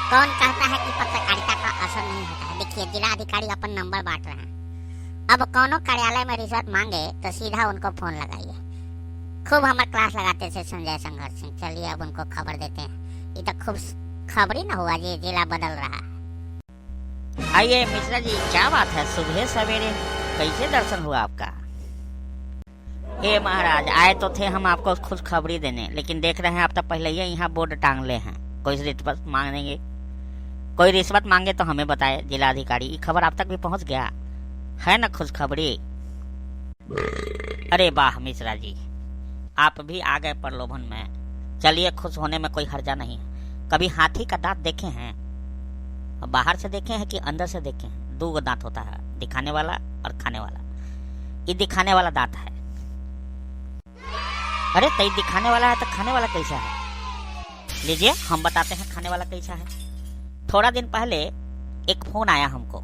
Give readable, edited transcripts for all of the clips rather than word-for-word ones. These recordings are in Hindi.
कौन कहता है कि पत्रकारिता का असर नहीं होता है? देखिए, जिला अधिकारी अपन नंबर बांट रहे हैं। अब कौनो कार्यालय में रिश्वत मांगे तो सीधा उनको फोन लगाइए। खूब हमारे क्लास लगाते थे संजय संघर्ष सिंह। चलिए अब उनको खबर देते हैं। ये तो खूब खबर ही ना हुआ जी, जिला बदल रहा है। आइए मिश्रा जी, क्या बात है, सुबह सवेरे कैसे दर्शन हुआ आपका? हे महाराज, आए तो थे हम आपको खुशखबरी देने, लेकिन देख रहे हैं आप तो पहले ही यहाँ बोर्ड टांग ले हैं। कोई रिश्वत मांगेंगे, कोई रिश्वत मांगे तो हमें बताए जिला अधिकारी। ये खबर आप तक भी पहुँच गया है ना खुशखबरी? अरे वाह मिश्रा जी, आप भी आ गए प्रलोभन में। चलिए, खुश होने में कोई हर्जा नहीं है। कभी हाथी का दांत देखे हैं? बाहर से देखे हैं कि अंदर से देखे हैं? 2 दांत होता है, दिखाने वाला और खाने वाला। ये दिखाने वाला दांत है। अरे तई दिखाने वाला है तो खाने वाला कैसा है? लीजिए हम बताते हैं खाने वाला कैसा है। थोड़ा दिन पहले एक फोन आया हमको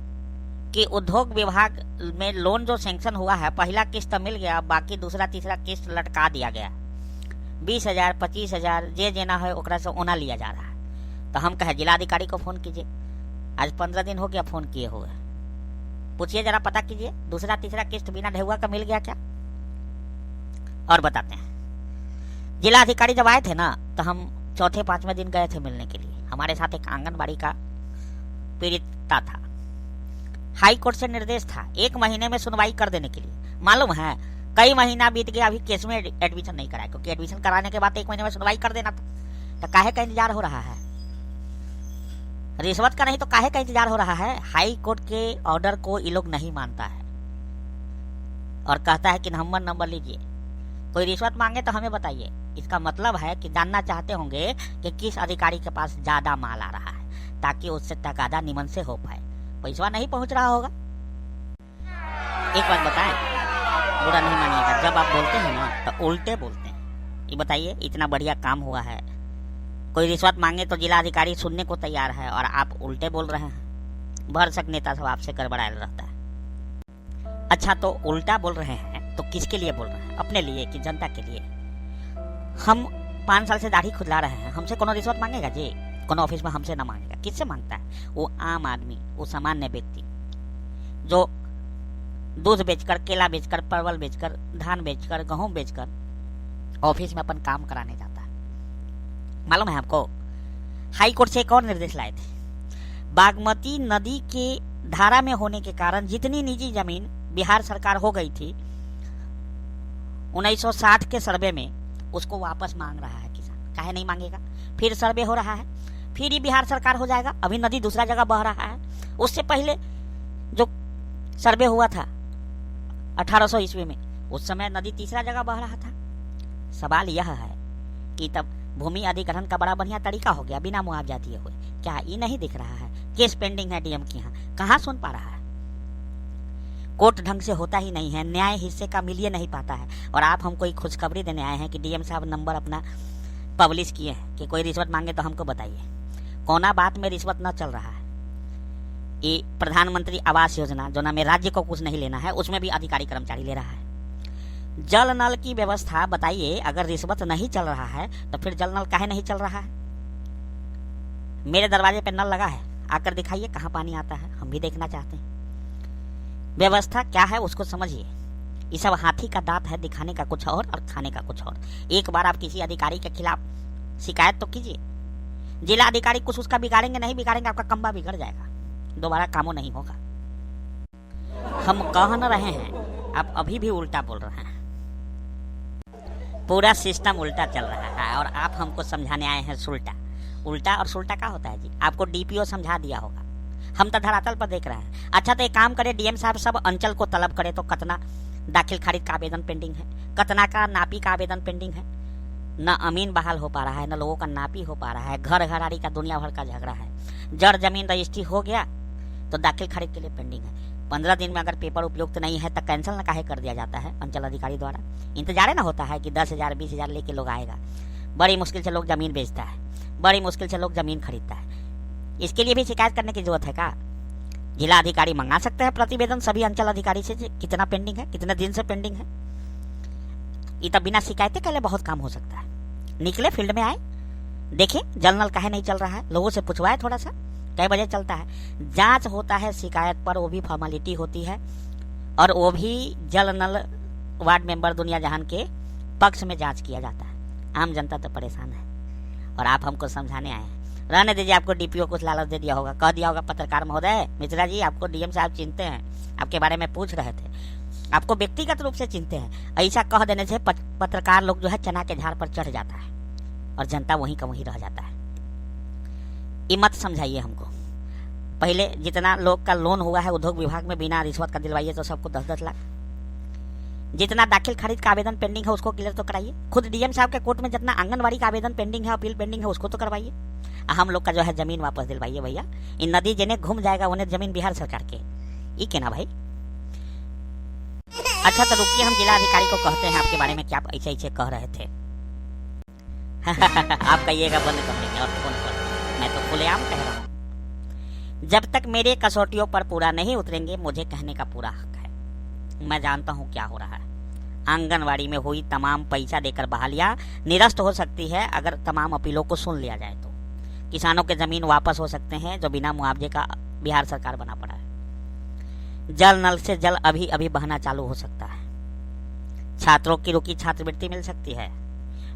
कि उद्योग विभाग में लोन जो सैंक्शन हुआ है, पहला किस्त मिल गया, बाकी दूसरा तीसरा किस्त लटका दिया गया। 20,000 25,000 जे जेना है ओकरा से ओना लिया जा रहा है। तो हम कहे जिला अधिकारी को फोन कीजिए। आज 15 दिन हो गया फोन किए हुए। पूछिए जरा, पता कीजिए दूसरा तीसरा किस्त बिना ढेउआ का मिल गया क्या? और बताते हैं। जिला अधिकारी जब आए थे ना, तो हम चौथे 5वें दिन गए थे मिलने के लिए। हमारे साथ एक आंगनबाड़ी का पीड़िता था। हाई कोर्ट से निर्देश था 1 महीने में सुनवाई कर देने के लिए। मालूम है कई महीना बीत गया, अभी केस में एडमिशन नहीं कराया, क्योंकि एडमिशन कराने के बाद 1 महीने में सुनवाई कर देना था। तो काहे का इंतजार हो रहा है? रिश्वत का नहीं तो काहे का इंतजार हो रहा है? हाई कोर्ट के ऑर्डर को ये लोग नहीं मानता है और कहता है कि नंबर लीजिए। कोई रिश्वत मांगे तो हमें बताइए। इसका मतलब है कि जानना चाहते होंगे कि किस अधिकारी के पास ज्यादा माल आ रहा है, ताकि उससे तकादा निमन से हो पाए। पैसा नहीं पहुंच रहा होगा। एक बात बताएं, बुरा नहीं मानिएगा, जब आप बोलते हैं ना तो उल्टे बोलते हैं। ये बताइए, इतना बढ़िया काम हुआ है, कोई रिश्वत मांगे तो जिला अधिकारी सुनने को तैयार है, और आप उल्टे बोल रहे हैं। भरसक नेता सब आपसे गड़बड़ाया रहता है। अच्छा, तो उल्टा बोल रहे हैं तो किसके लिए बोल रहे हैं? अपने लिए कि जनता के लिए? हम 5 साल से दाढ़ी खुदला रहे हैं, हमसे कोनो रिश्वत मांगेगा जी? कोनो ऑफिस में हमसे ना मांगेगा। किससे मांगता है? वो आम आदमी, वो सामान्य व्यक्ति जो दूध बेचकर, केला बेचकर, परवल बेचकर, धान बेचकर, गेहूं बेचकर ऑफिस में अपन काम कराने जाता है। मालूम है आपको, हाई कोर्ट से एक और निर्देश लाए थे। बागमती नदी के धारा में होने के कारण जितनी निजी जमीन बिहार सरकार हो गई थी 1960 के सर्वे में, उसको वापस मांग रहा है किसान। काहे नहीं मांगेगा? फिर सर्वे हो रहा है, फिर ही बिहार सरकार हो जाएगा। अभी नदी दूसरा जगह बह रहा है। उससे पहले जो सर्वे हुआ था 1800 ईस्वी में, उस समय नदी तीसरा जगह बह रहा था। सवाल यह है कि तब भूमि अधिग्रहण का बड़ा बढ़िया तरीका हो गया बिना मुआवजा दिए हुए। क्या ये नहीं दिख रहा है? केस पेंडिंग है डीएम के यहाँ, कहाँ सुन पा रहा है? कोर्ट ढंग से होता ही नहीं है, न्याय हिस्से का मिल ही नहीं पाता है। और आप हमको एक खुशखबरी देने आए हैं कि डीएम साहब नंबर अपना पब्लिश किए हैं कि कोई रिश्वत मांगे तो हमको बताइए। कोना बात में रिश्वत न चल रहा है। ये प्रधानमंत्री आवास योजना, जो नाम राज्य को कुछ नहीं लेना है, उसमें भी अधिकारी कर्मचारी ले रहा है। जल नल की व्यवस्था बताइए, अगर रिश्वत नहीं चल रहा है तो फिर जल नल काहे नहीं चल रहा है? मेरे दरवाजे पे नल लगा है, आकर दिखाइए कहाँ पानी आता है, हम भी देखना चाहते हैं। व्यवस्था क्या है उसको समझिए। ये सब हाथी का दांत है, दिखाने का कुछ और खाने का कुछ और। एक बार आप किसी अधिकारी के खिलाफ शिकायत तो कीजिए। जिला अधिकारी कुछ उसका बिगाड़ेंगे नहीं बिगाड़ेंगे, आपका कंबा बिगड़ जाएगा, दोबारा कामों नहीं होगा। हम कह न रहे हैं, आप अभी भी उल्टा बोल रहे हैं। पूरा सिस्टम उल्टा चल रहा है और आप हमको समझाने आए हैं सुल्टा। उल्टा और सुल्टा क्या होता है जी? आपको डीपीओ समझा दिया होगा, हम तो धरातल पर देख रहे हैं। अच्छा, तो एक काम करे, डीएम साहब सब अंचल को तलब करे तो कितना दाखिल खारिज का आवेदन पेंडिंग है, कितना का नापी का आवेदन पेंडिंग है। न अमीन बहाल हो पा रहा है, न लोगों का नापी हो पा रहा है। घर घराड़ी का दुनिया भर का झगड़ा है। जड़ जमीन रजिस्ट्री हो गया तो दाखिल खारिज के लिए पेंडिंग है। 15 दिन में अगर पेपर उपयुक्त नहीं है तो कैंसिल न काहे कर दिया जाता है अंचल अधिकारी द्वारा? इंतजार ना होता है कि 10,000 20,000 लेके लोग आएगा। बड़ी मुश्किल से लोग जमीन बेचता है, बड़ी मुश्किल से लोग जमीन खरीदता है। इसके लिए भी शिकायत करने की जरूरत है क्या? जिला अधिकारी मंगा सकते हैं प्रतिवेदन सभी अंचल अधिकारी से कितना पेंडिंग है, कितने दिन से पेंडिंग है। ये तब बिना शिकायतें के लिए बहुत काम हो सकता है। निकले फील्ड में आए, देखे जल नल काहे नहीं चल रहा है, लोगों से पूछवाए थोड़ा सा कई बजे चलता है। जांच होता है शिकायत पर, वो भी फॉर्मेलिटी होती है, और वो भी जल नल वार्ड मेंबर दुनिया जहान के पक्ष में जांच किया जाता है। आम जनता तो परेशान है और आप हमको समझाने आए हैं। रहने दीजिए, आपको डीपीओ कुछ लालच दे दिया होगा, कह दिया होगा पत्रकार महोदय मिश्रा जी आपको डीएम साहब चिंते हैं, आपके बारे में पूछ रहे थे, आपको व्यक्तिगत रूप से चिंते हैं। ऐसा कह देने से पत्रकार लोग जो है चना के झाड़ पर चढ़ जाता है और जनता वहीं का वहीं रह जाता है। ये मत समझाइए हमको। पहले जितना लोग का लोन हुआ है उद्योग विभाग में बिना रिश्वत का दिलवाइए तो सबको 10-10 लाख। जितना दाखिल खरीद का आवेदन पेंडिंग है उसको क्लियर तो कराइए। खुद डीएम साहब के कोर्ट में जितना आंगनबाड़ी का आवेदन पेंडिंग है, अपील पेंडिंग है, उसको तो करवाइए। हम लोग का जो है जमीन वापस दिलवाइए भैया। इन नदी जिन्हें घूम जाएगा उन्हें जमीन बिहार सरकार के, ये कहना भाई। अच्छा तो रुकिए, हम जिला अधिकारी को कहते हैं आपके बारे में क्या ऐसे ऐसे कह रहे थे। आप कहिएगा बंद कर देंगे और फोन पर, मैं तो खुलेआम कह रहा हूँ। जब तक मेरे कसौटियों पर पूरा नहीं उतरेंगे मुझे कहने का पूरा हक है। मैं जानता हूँ क्या हो रहा है। आंगनवाड़ी में हुई तमाम पैसा देकर बहालियां निरस्त हो सकती है अगर तमाम अपीलों को सुन लिया जाए तो। किसानों के जमीन वापस हो सकते हैं जो बिना मुआवजे का बिहार सरकार बना पड़ा है। जल नल से जल अभी अभी बहना चालू हो सकता है। छात्रों की रुकी छात्रवृत्ति मिल सकती है।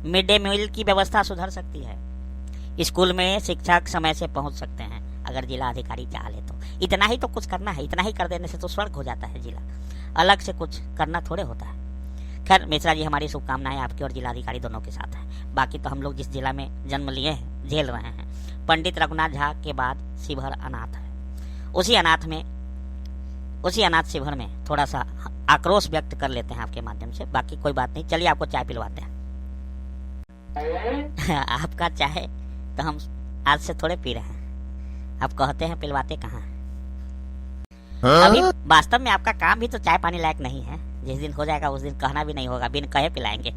मिड डे मील की व्यवस्था सुधर सकती है। स्कूल में शिक्षक समय से पहुंच सकते हैं अगर जिला अधिकारी चाह ले तो। इतना ही तो कुछ करना है, इतना ही कर देने से तो स्वर्ग हो जाता है जिला। अलग से कुछ करना थोड़े होता है। खैर मिश्रा जी, हमारी शुभकामनाएं आपकी और जिलाधिकारी दोनों के साथ हैं। बाकी तो हम लोग जिस जिला में जन्म लिए हैं झेल रहे हैं। पंडित रघुनाथ झा के बाद शिवहर अनाथ है। उसी अनाथ शिवहर में थोड़ा सा आक्रोश व्यक्त कर लेते हैं आपके माध्यम से। बाकी कोई बात नहीं, चलिए आपको चाय पिलवाते हैं। आपका चाय तो हम आज से थोड़े पी रहे हैं, आप कहते हैं पिलवाते कहाँ। अभी वास्तव में आपका काम भी तो चाय पानी लायक नहीं है। जिस दिन हो जाएगा उस दिन कहना भी नहीं होगा, बिन कहे पिलाएंगे।